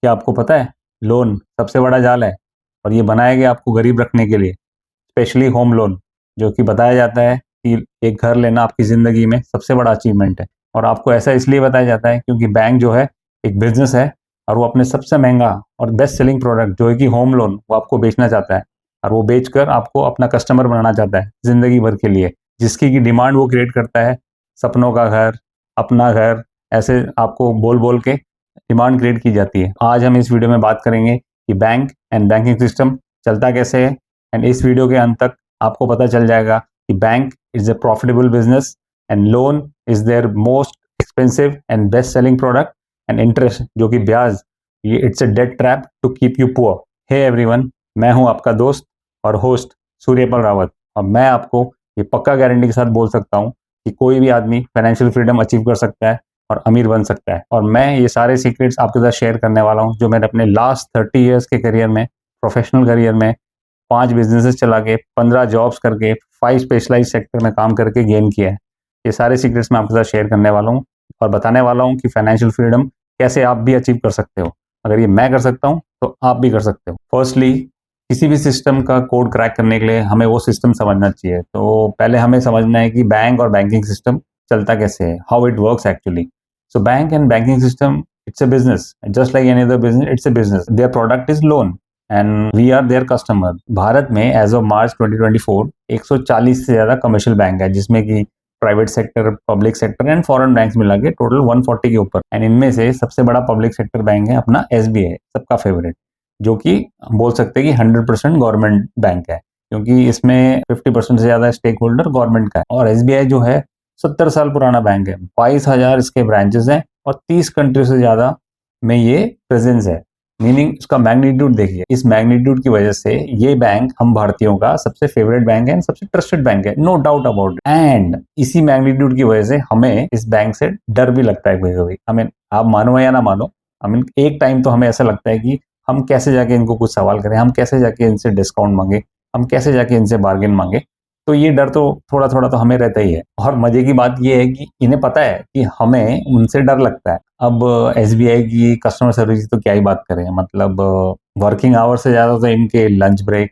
क्या आपको पता है, लोन सबसे बड़ा जाल है और ये बनाया गया आपको गरीब रखने के लिए। स्पेशली होम लोन, जो कि बताया जाता है कि एक घर लेना आपकी ज़िंदगी में सबसे बड़ा अचीवमेंट है। और आपको ऐसा इसलिए बताया जाता है क्योंकि बैंक जो है एक बिजनेस है और वो अपने सबसे महंगा और बेस्ट सेलिंग प्रोडक्ट जो है कि होम लोन, वो आपको बेचना चाहता है और वो बेचकर आपको अपना कस्टमर बनाना चाहता है ज़िंदगी भर के लिए, जिसकी की डिमांड वो क्रिएट करता है। सपनों का घर, अपना घर, ऐसे आपको बोल बोल के डिमांड क्रिएट की जाती है। आज हम इस वीडियो में बात करेंगे कि बैंक एंड बैंकिंग सिस्टम चलता कैसे है, एंड इस वीडियो के अंत तक आपको पता चल जाएगा कि bank is a profitable business and loan is their most expensive and best selling product, and interest जो कि ब्याज, ये it's a debt trap to keep you poor. Hey everyone, मैं हूं आपका दोस्त और होस्ट सूर्यपाल रावत, और मैं आपको ये पक्का गारंटी के साथ बोल सकता हूं कि कोई भी आदमी फाइनेंशियल फ्रीडम अचीव कर सकता है और अमीर बन सकता है। और मैं ये सारे सीक्रेट्स आपके साथ शेयर करने वाला हूं जो मैंने अपने लास्ट 30 ईयर्स के करियर में, प्रोफेशनल करियर में 5 बिजनेसेस चला के, 15 जॉब्स करके, 5 स्पेशलाइज सेक्टर में काम करके गेन किया है। ये सारे सीक्रेट्स मैं आपके साथ शेयर करने वाला हूँ और बताने वाला हूँ कि फाइनेंशियल फ्रीडम कैसे आप भी अचीव कर सकते हो। अगर ये मैं कर सकता हूँ तो आप भी कर सकते हो। फर्स्टली, किसी भी सिस्टम का कोड क्रैक करने के लिए हमें वो सिस्टम समझना चाहिए। तो पहले हमें समझना है कि बैंक और बैंकिंग सिस्टम चलता कैसे है, how it works actually. So bank and banking system, it's a business just like any other business, it's a business. Their product is loan and we are their customer. Bharat में age of March 2024 140 से ज्यादा commercial bank है, जिसमें कि private sector, public sector and foreign banks मिला के total 140 के ऊपर। एंड इनमें से सबसे बड़ा पब्लिक सेक्टर बैंक है अपना SBI, सबका फेवरेट, जो कि बोल सकते हैं कि 100% गवर्नमेंट बैंक है, क्योंकि इसमें 50% से ज्यादा स्टेक होल्डर गवर्नमेंट का है। और SBI जो है 70 साल पुराना बैंक है, 22,000 इसके ब्रांचेस हैं और 30 कंट्री से ज्यादा में ये प्रेजेंस है। मीनिंग इसका मैग्नीट्यूड देखिए, इस मैग्नीट्यूड की वजह से ये बैंक हम भारतीयों का सबसे फेवरेट बैंक है, सबसे ट्रस्टेड बैंक है, no doubt about it. And इसी मैग्नीट्यूड की वजह से हमें इस बैंक से डर भी लगता है कभी कभी। आई मीन, आप मानो या ना मानो, आई मीन एक टाइम तो हमें ऐसा लगता है कि हम कैसे जाके इनको कुछ सवाल करें, हम कैसे जाके इनसे डिस्काउंट मांगे, हम कैसे जाके इनसे बार्गेन मांगे। तो ये डर तो थोड़ा थोड़ा तो हमें रहता ही है। और मजे की बात ये है कि इन्हें पता है कि हमें उनसे डर लगता है। अब SBI की कस्टमर सर्विस तो क्या ही बात करें, मतलब वर्किंग आवर से ज्यादा तो इनके lunch break,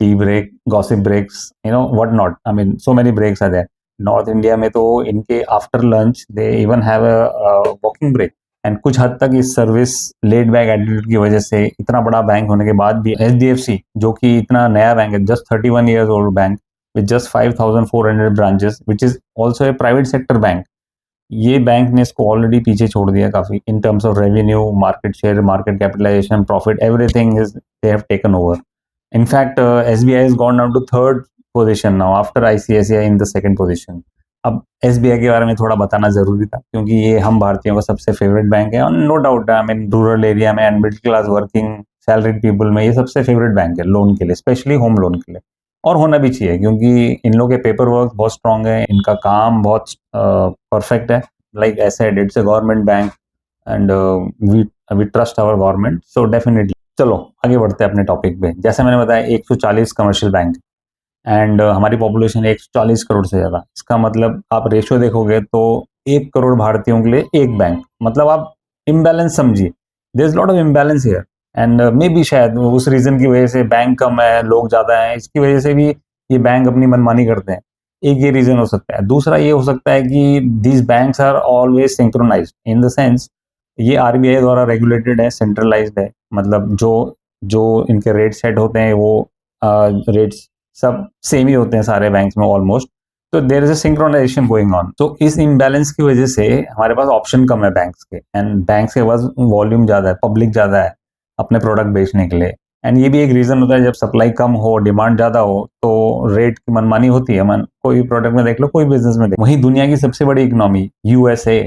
tea break, gossip breaks, what not, I mean so many breaks are there. North India में तो इनके after lunch they even have a walking break. And कुछ हद तक इस सर्विस लेड बैक एटीट्यूड की वजह से, इतना बड़ा बैंक होने के बाद भी, HDFC जो कि इतना नया बैंक है, just 31 years old bank with just 5,400 branches, which is also a private sector bank, ये बैंक ने इसको ऑलरेडी पीछे छोड़ दिया काफी in terms of revenue, market share, market capitalisation, profit, everything is they have taken over. In fact, SBI has gone down to third position now after ICICI in the second position. अब SBI के बारे में थोड़ा बताना जरूरी था क्योंकि ये हम भारतीयों का सबसे फेवरेट बैंक है, और no doubt I mean rural area में and middle class working salaried people में ये सबसे फेवरेट बैंक है लोन के लिए, स्पेशली होम लोन के लिए। और होना भी चाहिए क्योंकि इन लोगों के पेपर वर्क बहुत स्ट्रांग है, इनका काम बहुत परफेक्ट है। Like I said, it's a government bank and we trust our government, so definitely. चलो आगे बढ़ते हैं अपने टॉपिक पे। जैसे मैंने बताया 140 कमर्शियल बैंक एंड हमारी पॉपुलेशन 140 करोड़ से ज्यादा। इसका मतलब आप रेशियो देखोगे तो 1 करोड़ भारतीयों के लिए एक बैंक, मतलब आप इम्बैलेंस समझिए, there is lot of imbalance here. And may be शायद उस रीजन की वजह से, बैंक कम है, लोग ज्यादा हैं, इसकी वजह से भी ये बैंक अपनी मनमानी करते हैं। एक ये रीजन हो सकता है। दूसरा ये हो सकता है कि these banks are always synchronised in the sense, ये RBI द्वारा रेगुलेटेड है, सेंट्रलाइज्ड है, मतलब जो जो इनके रेट सेट होते हैं वो रेट्स सब सेम ही होते हैं सारे बैंक्स में ऑलमोस्ट। तो there is a synchronisation going on. तो इस इम्बैलेंस की वजह से हमारे पास ऑप्शन कम है बैंक्स के, एंड बैंक्स के पास वॉल्यूम ज्यादा है, पब्लिक ज्यादा है अपने प्रोडक्ट बेचने के लिए। एंड ये भी एक रीजन होता है, जब सप्लाई कम हो, डिमांड ज्यादा हो, तो रेट की मनमानी होती है। मन कोई भी प्रोडक्ट में देख लो, कोई बिजनेस में देख लो। वहीं दुनिया की सबसे बड़ी इकोनॉमी USA,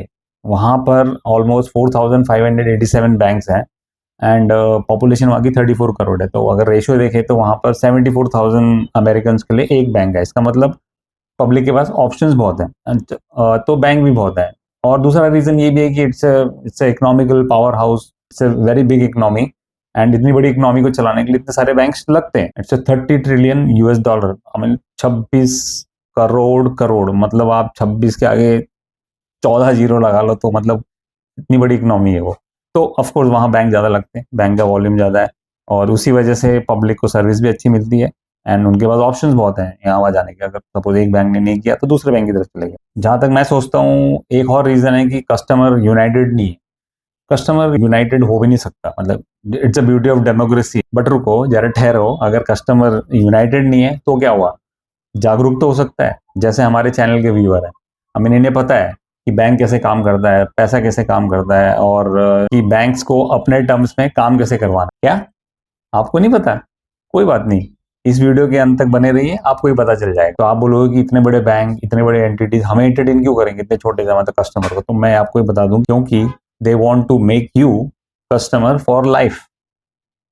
वहां पर ऑलमोस्ट 4,587 बैंक्स हैं एंड पॉपुलेशन वहाँ की 34 करोड़ है। तो अगर रेशियो देखें तो वहां पर 74,000 अमेरिकन के लिए एक बैंक है। इसका मतलब पब्लिक के पास ऑप्शंस बहुत हैं, तो बैंक भी बहुत है। और दूसरा रीजन ये भी है कि it's economical power house, it's a very big economy, and इतनी बड़ी इकोनॉमी को चलाने के लिए इतने सारे बैंक्स लगते हैं। It's 30 trillion US dollar, I mean 26 crore crore, मतलब आप 26 के आगे 14 जीरो लगा लो, तो मतलब इतनी बड़ी इकोनॉमी है वो। तो ऑफकोर्स वहाँ बैंक ज़्यादा लगते हैं, बैंक का वॉल्यूम ज़्यादा है और उसी वजह से पब्लिक को सर्विस भी अच्छी मिलती है एंड उनके पास ऑप्शंस बहुत हैं यहाँ वहाँ जाने के। अगर सपोज एक बैंक ने नहीं किया तो दूसरे बैंक की तरफ चले गए। जहाँ तक मैं सोचता हूँ एक और रीज़न है कि कस्टमर यूनाइटेड नहीं है। कस्टमर यूनाइटेड हो भी नहीं सकता, मतलब it's a beauty of democracy. But रुको जरा ठहरो, अगर कस्टमर यूनाइटेड नहीं है तो क्या हुआ? जागरूक तो हो सकता है, जैसे हमारे चैनल के व्यूअर हैं। आई मीन इन्हें पता है कि बैंक कैसे काम करता है, पैसा कैसे काम करता है और कि बैंक्स को अपने टर्म्स में काम कैसे करवाना। क्या आपको नहीं पता? कोई बात नहीं, इस वीडियो के अंत तक बने रहिए, आपको ही पता चल जाएगा। तो आप बोलोगे कि इतने बड़े बैंक, इतने बड़े एंटिटीज हमें एंटरटेन क्यों करेंगे इतने छोटे से मतलब कस्टमर को? तो मैं आपको ही बता दूं, क्योंकि they want to make you customer for life.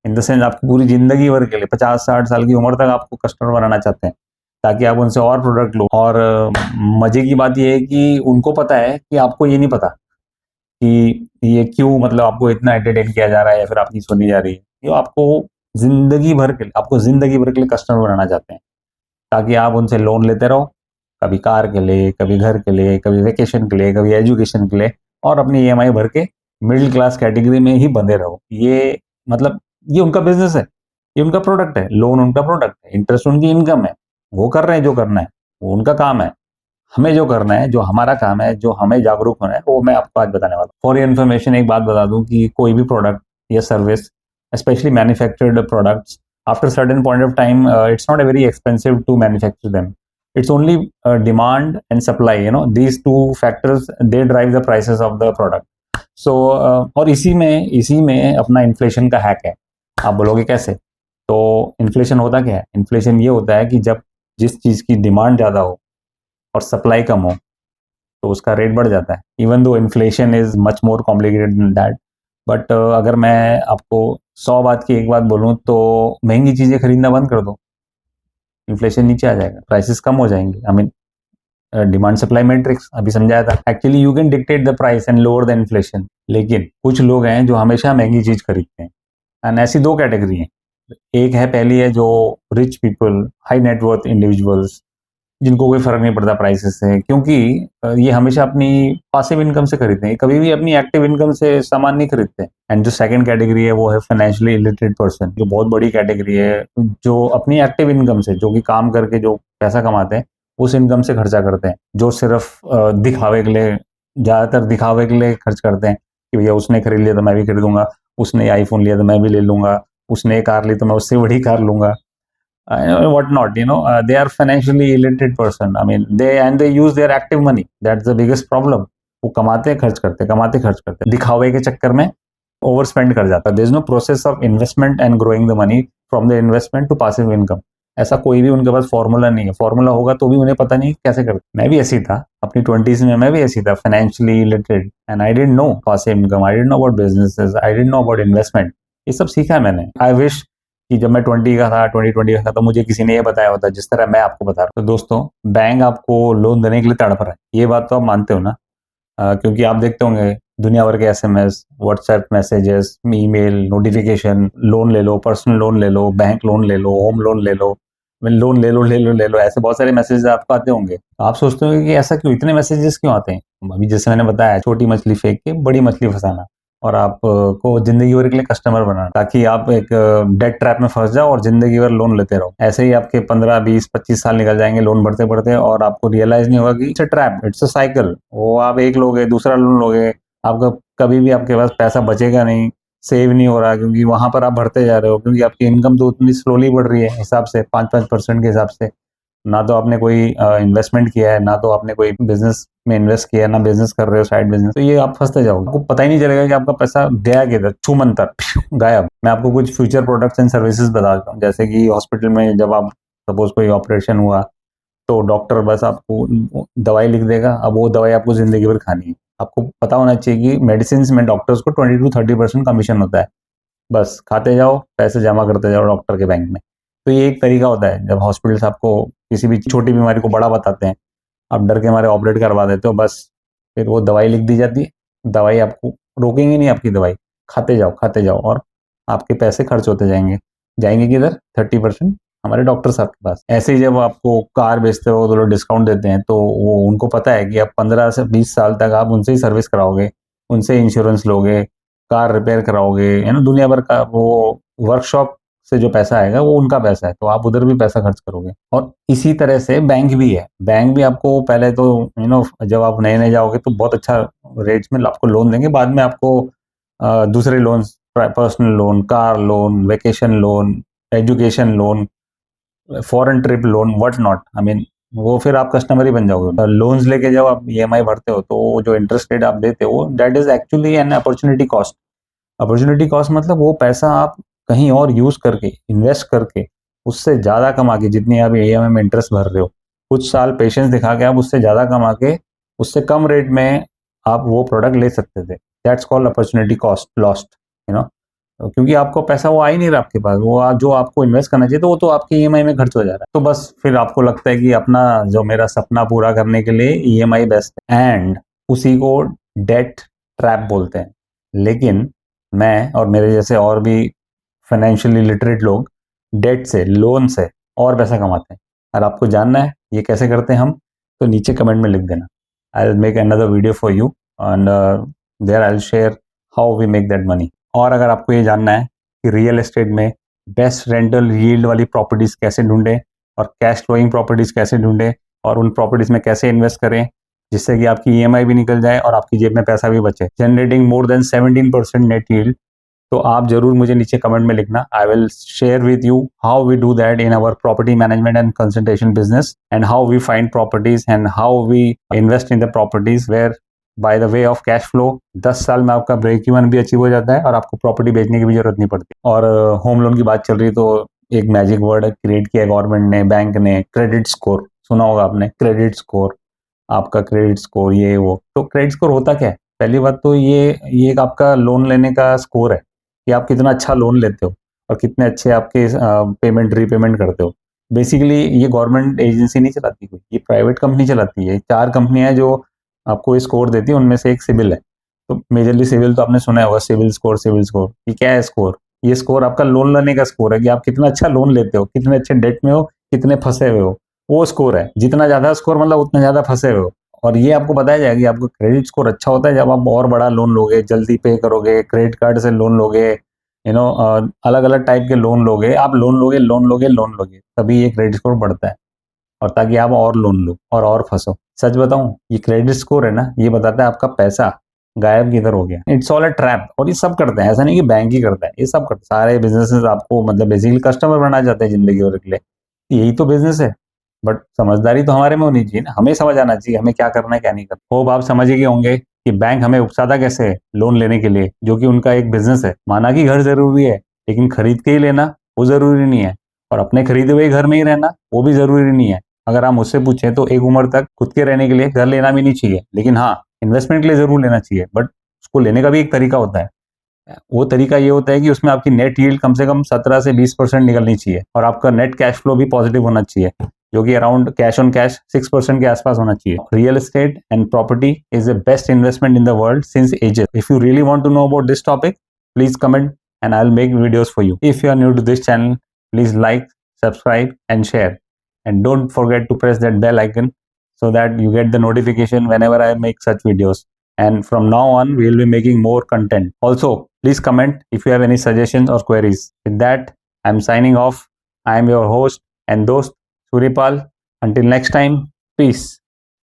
In the sense आपकी पूरी जिंदगी भर के लिए 50-60 साल की उम्र तक आपको कस्टमर बनाना चाहते हैं ताकि आप उनसे और प्रोडक्ट लो। और मजे की बात यह है कि उनको पता है कि आपको ये नहीं पता कि ये क्यों, मतलब आपको इतना एंटरटेन किया जा रहा है या फिर आपकी सुनी जा रही है। ये आपको जिंदगी भर के लिए कस्टमर बनाना चाहते हैं ताकि आप उनसे लोन लेते रहो, कभी कार के लिए, कभी घर के लिए, कभी वेकेशन के लिए, कभी एजुकेशन के लिए, और अपनी ईएमआई भर के मिडिल क्लास कैटेगरी में ही बंधे रहो। ये मतलब ये उनका बिजनेस है, ये उनका प्रोडक्ट है, लोन उनका प्रोडक्ट है, इंटरेस्ट उनकी इनकम है। वो कर रहे हैं जो करना है, वो उनका काम है। हमें जो करना है, जो हमारा काम है, जो हमें जागरूक होना है, वो मैं आपको आज बताने वाला हूँ। फॉर योर इन्फॉर्मेशन एक बात बता दूं कि कोई भी प्रोडक्ट या service, specially manufactured products, after certain point of time it's not a very expensive to manufacture them. It's only demand and supply, you know, these two factors they drive the prices of the product. So और इसी में अपना inflation का hack है। आप बोलोगे कैसे? तो इन्फ्लेशन होता क्या है? इन्फ्लेशन ये होता है कि जब जिस चीज़ की डिमांड ज़्यादा हो और सप्लाई कम हो तो उसका रेट बढ़ जाता है। Even though inflation is much more complicated then that. But अगर मैं आपको 100 बात की एक बात बोलूं तो महंगी चीजें खरीदना बंद कर दो, इन्फ्लेशन नीचे आ जाएगा, प्राइसेस कम हो जाएंगे। I mean demand supply matrix अभी समझाया था। Actually you can dictate the price and lower the inflation, लेकिन कुछ लोग हैं जो हमेशा महंगी चीज खरीदते हैं। एंड ऐसी दो कैटेगरी हैं। एक है, पहली है जो rich people, high net worth individuals, जिनको कोई फर्क नहीं पड़ता प्राइसेस से, क्योंकि ये हमेशा अपनी पासिव इनकम से खरीदते हैं, कभी भी अपनी एक्टिव इनकम से सामान नहीं खरीदते। एंड जो सेकंड कैटेगरी है वो है फाइनेंशियली इलिटरेट पर्सन, जो बहुत बड़ी कैटेगरी है, जो अपनी एक्टिव इनकम से, जो कि काम करके जो पैसा कमाते हैं उस इनकम से खर्चा करते हैं, जो सिर्फ दिखावे के लिए, ज्यादातर दिखावे के लिए खर्च करते हैं कि भैया उसने खरीद लिया तो मैं भी खरीदूंगा, उसने आईफोन लिया तो मैं भी ले लूंगा, उसने कार ली तो मैं उससे बड़ी कार लूंगा, what not, you know, they are financially illiterate person. I mean, they use their active money. That's the biggest problem. वो कमाते खर्च करते, कमाते खर्च करते, दिखावे के चक्कर में ओवर स्पेंड कर जाता है। There is no process of investment and growing the money from the investment to passive income. ऐसा कोई भी उनके पास फॉर्मूला नहीं है। फॉर्मूला होगा तो भी उन्हें पता नहीं कैसे करते। मैं भी ऐसी था अपनी 20s में, मैं भी ऐसी था, financially illiterate, and I didn't know passive income, I didn't know about businesses, I didn't know about investment. ये सब सीखा है मैंने। आई विश कि जब मैं 20 का था, 20 का था, तो मुझे किसी ने ये बताया होता जिस तरह मैं आपको बता रहा हूँ। तो दोस्तों, बैंक आपको लोन देने के लिए तड़प रहा है, ये बात तो आप मानते हो ना? क्योंकि आप देखते होंगे दुनिया भर के SMS, WhatsApp messages, email notification, loan ले लो, पर्सनल लोन ले लो, बैंक लोन ले लो, होम लोन ले लो, लोन ले लो, ले लो, ले लो, ऐसे बहुत सारे मैसेजेस आपको आते होंगे। तो आप सोचते होंगे कि ऐसा क्यों, इतने मैसेजेस क्यों आते हैं? अभी जैसे मैंने बताया, छोटी मछली फेंक के बड़ी मछली फंसाना और आपको जिंदगी भर के लिए कस्टमर बनाना, ताकि आप एक डेट ट्रैप में फंस जाओ और जिंदगी भर लोन लेते रहो। ऐसे ही आपके 15, 20, 25 साल निकल जाएंगे लोन भरते भरते, और आपको रियलाइज नहीं होगा कि it's a trap, it's a cycle. वो आप एक लोगे, दूसरा लोन लोगे, आपका कभी भी आपके पास पैसा बचेगा नहीं, सेव नहीं हो रहा, क्योंकि वहां पर आप भरते जा रहे हो, क्योंकि आपकी इनकम तो उतनी स्लोली बढ़ रही है हिसाब से, 5-5% के हिसाब से। ना तो आपने कोई इन्वेस्टमेंट किया है, ना तो आपने कोई बिजनेस में इन्वेस्ट किया है, ना बिजनेस कर रहे हो साइड बिजनेस, तो ये आप फंसते जाओगे, आपको पता ही नहीं चलेगा कि आपका पैसा गया किधर, छूमंतर गायब। मैं आपको कुछ फ्यूचर प्रोडक्ट्स एंड सर्विसेज बताता हूँ। जैसे कि हॉस्पिटल में जब आप सपोज कोई ऑपरेशन हुआ तो डॉक्टर बस आपको दवाई लिख देगा। अब वो दवाई आपको जिंदगी भर खानी है। आपको पता होना चाहिए कि मेडिसिन में डॉक्टर्स को 20-30% कमीशन होता है। बस खाते जाओ, पैसे जमा करते जाओ डॉक्टर के बैंक में। तो ये एक तरीका होता है, जब हॉस्पिटल्स आपको किसी भी छोटी बीमारी को बड़ा बताते हैं, आप डर के मारे ऑपरेट करवा देते हो, बस फिर वो दवाई लिख दी जाती है। दवाई आपको रोकेंगे नहीं, आपकी दवाई खाते जाओ और आपके पैसे खर्च होते जाएंगे। जाएंगे किधर? 30% हमारे डॉक्टर साहब के पास। ऐसे ही जब आपको कार बेचते हो तो लोग डिस्काउंट देते हैं, तो वो उनको पता है कि आप 15 से 20 साल तक आप उनसे ही सर्विस कराओगे, उनसे इंश्योरेंस लोगे, कार रिपेयर कराओगे, है ना, दुनिया भर का वो वर्कशॉप से जो पैसा आएगा वो उनका पैसा है, तो आप उधर भी पैसा खर्च करोगे। और इसी तरह से बैंक भी है, बैंक भी आपको पहले तो जब आप नए नए जाओगे तो बहुत अच्छा रेट्स में आपको लोन देंगे, बाद में आपको दूसरे loan, personal loan, car loan, vacation loan, education loan, foreign trip loan, what not, I mean वो फिर आप कस्टमर ही बन जाओगे। लोन्स लेके जब आप ईएमआई भरते हो तो जो इंटरेस्ट रेट आप देते हो that is actually an opportunity cost. Opportunity cost मतलब वो पैसा आप कहीं और यूज करके, इन्वेस्ट करके, उससे ज्यादा कमा के, जितनी आप ईएमआई में इंटरेस्ट भर रहे हो, कुछ साल पेशेंस दिखा के आप उससे ज्यादा कमा के उससे कम रेट में आप वो प्रोडक्ट ले सकते थे। That's called opportunity cost lost, you know, क्योंकि आपको पैसा वो आ ही नहीं रहा आपके पास, वो जो आपको इन्वेस्ट करना चाहिए तो वो तो आपके ईएमआई में खर्च हो जा रहा है। तो बस फिर आपको लगता है कि अपना जो मेरा सपना पूरा करने के लिए ईएमआई बेस्ट है, एंड उसी को डेट ट्रैप बोलते हैं। लेकिन मैं और मेरे जैसे और भी फाइनेंशियली लिटरेट लोग डेट से, लोन से और पैसा कमाते हैं। और आपको जानना है ये कैसे करते हैं हम, तो नीचे कमेंट में लिख देना। I will make another video for you and there I will share how we make that money. और अगर आपको ये जानना है कि रियल एस्टेट में बेस्ट रेंटल यील्ड वाली प्रॉपर्टीज कैसे ढूंढें और कैश फ्लोइंग प्रॉपर्टीज कैसे ढूंढें और उन प्रॉपर्टीज में कैसे इन्वेस्ट करें जिससे कि आपकी ईएमआई भी निकल जाए और आपकी जेब में पैसा भी बचे, generating more than 17% net yield, तो आप जरूर मुझे नीचे कमेंट में लिखना। I will share with you how we do that in our property management and consultation business, and how we find properties and how we invest in the properties where by the way of cash flow 10 साल में आपका break even भी achieve हो जाता है और आपको property बेचने की भी जरूरत नहीं पड़ती। और होम लोन की बात चल रही है तो एक मैजिक वर्ड क्रिएट किया गवर्नमेंट ने, बैंक ने, क्रेडिट स्कोर, सुना होगा आपने, क्रेडिट स्कोर, आपका क्रेडिट स्कोर ये वो। तो क्रेडिट स्कोर होता क्या है? पहली बात तो ये एक आपका लोन लेने का स्कोर है कि आप कितना अच्छा लोन लेते हो और कितने अच्छे आपके पेमेंट रीपेमेंट करते हो। बेसिकली ये गवर्नमेंट एजेंसी नहीं चलाती कोई, ये प्राइवेट कंपनी चलाती है। 4 कंपनियां हैं जो आपको स्कोर देती है, उनमें से एक सिविल है। तो मेजरली सिविल तो आपने सुना होगा, सिविल स्कोर, सिविल स्कोर। ये क्या है स्कोर? ये स्कोर आपका लोन लेने का स्कोर है कि आप कितना अच्छा लोन लेते हो, कितने अच्छे डेट में हो, कितने फंसे हुए हो, वो स्कोर है। जितना ज्यादा स्कोर मतलब उतना ज्यादा फंसे हुए हो। और ये आपको बताया जाएगा कि आपका क्रेडिट स्कोर अच्छा होता है जब आप और बड़ा लोन लोगे, जल्दी पे करोगे, क्रेडिट कार्ड से लोन लोगे, अलग अलग टाइप के लोन लोगे, आप लोन लोगे, तभी ये क्रेडिट स्कोर बढ़ता है और ताकि आप और लोन लो और फंसो। सच बताऊं, ये क्रेडिट स्कोर है ना, ये बताता है आपका पैसा गायब किधर हो गया। It's all a trap. और ये सब करते हैं, ऐसा नहीं कि बैंक ही करता है, ये सब करते हैं। सारे बिजनेसेस आपको मतलब बेसिकली कस्टमर बनाना चाहते हैं जिंदगी भर के लिए, यही तो बिजनेस है। बट समझदारी तो हमारे में होनी चाहिए ना, हमें समझ आना चाहिए हमें क्या करना है क्या नहीं करना। होप आप समझ गए होंगे कि बैंक हमें उकसाता कैसे है लोन लेने के लिए, जो कि उनका एक बिजनेस है। माना कि घर जरूरी है, लेकिन खरीद के ही लेना वो जरूरी नहीं है, और अपने खरीदे हुए घर में ही रहना वो भी जरूरी नहीं है। अगर आप मुझसे पूछें तो एक उम्र तक खुद के रहने के लिए घर लेना भी नहीं चाहिए, लेकिन हाँ, इन्वेस्टमेंट के लिए जरूर लेना चाहिए। बट उसको लेने का भी एक तरीका होता है। वो तरीका ये होता है कि उसमें आपकी नेट यील्ड कम से कम 17 से 20% निकलनी चाहिए और आपका नेट कैश फ्लो भी पॉजिटिव होना चाहिए, जो कि अराउंड कैश ऑन कैश 6% के आसपास होना चाहिए। Real estate and property is the best investment in the world since ages. If you really want to know about this topic, please comment and I'll make videos for you. If you are new to this channel, please like, subscribe and share. And don't forget to press that bell icon so that you get the notification whenever I make such videos. And from now on, we will be making more content. Also, please comment if you have any suggestions or queries. With that, I'm signing off. I am your host and dost, Suripal. Until next time, peace.